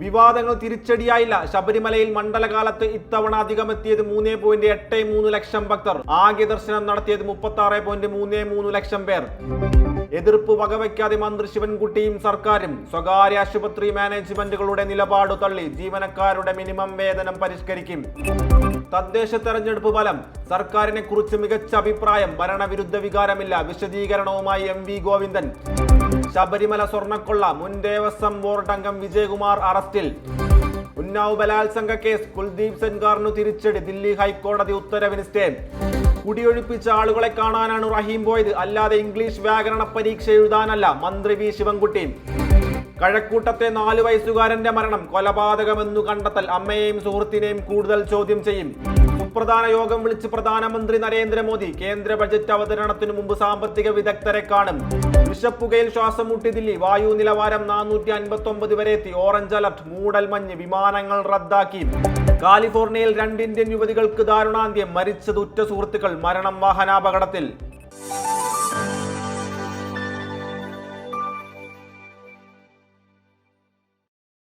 വിവാദങ്ങൾ തിരിച്ചടിയായില്ല. ശബരിമലയിൽ മണ്ഡലകാലത്ത് ഇത്തവണ അധികമെത്തിയത് 3.83 ലക്ഷം ഭക്തർ. ആകെ ദർശനം നടത്തിയത് 36.33 ലക്ഷം പേർ. എതിർപ്പ് വകവയ്ക്കാതെ മന്ത്രി ശിവൻകുട്ടിയും സർക്കാരും. സ്വകാര്യ ആശുപത്രി മാനേജ്മെന്റുകളുടെ നിലപാട് തള്ളി. ജീവനക്കാരുടെ മിനിമം വേതനം പരിഷ്കരിക്കും. തദ്ദേശ തെരഞ്ഞെടുപ്പ് ഫലം. സർക്കാരിനെ കുറിച്ച് മികച്ച അഭിപ്രായം. ഭരണവിരുദ്ധ വികാരമില്ല. വിശദീകരണവുമായി MV ഗോവിന്ദൻ. ശബരിമല സ്വർണ്ണക്കൊള്ള. മുൻ ദേവസ്വം ബോർഡ് അംഗം വിജയകുമാർ അറസ്റ്റിൽ. ഉന്നാവ് ബലാത്സംഗ കേസ്. കുൽദീപ് സെൻഗാറിനു തിരിച്ചടി. ദില്ലി ഹൈക്കോടതി ഉത്തരവിന് സ്റ്റേ. കുടിയൊഴിപ്പിച്ച ആളുകളെ കാണാനാണ് റഹീം പോയത്, അല്ലാതെ ഇംഗ്ലീഷ് വ്യാകരണ പരീക്ഷ എഴുതാനല്ല. മന്ത്രി വി ശിവൻകുട്ടി. കഴക്കൂട്ടത്തെ 4 വയസ്സുകാരന്റെ മരണം കൊലപാതകമെന്നു കണ്ടെത്തൽ. അമ്മയെയും സുഹൃത്തിനെയും കൂടുതൽ ചോദ്യം ചെയ്യും. സുപ്രധാന യോഗം വിളിച്ച് പ്രധാനമന്ത്രി നരേന്ദ്രമോദി. കേന്ദ്ര ബജറ്റ് അവതരണത്തിനു മുമ്പ് സാമ്പത്തിക വിദഗ്ധരെ കാണും. വിഷപ്പുകയിൽ ശ്വാസം മുട്ടി ദില്ലി. വായു നിലവാരം 459 വരെ എത്തി. Orange alert. മൂടൽമഞ്ഞ്. വിമാനങ്ങൾ റദ്ദാക്കി. കാലിഫോർണിയയിൽ 2 ഇന്ത്യൻ യുവതികൾക്ക് ദാരുണാന്ത്യം. മരിച്ചത് ഉറ്റ സുഹൃത്തുക്കൾ. മരണം വാഹനാപകടത്തിൽ.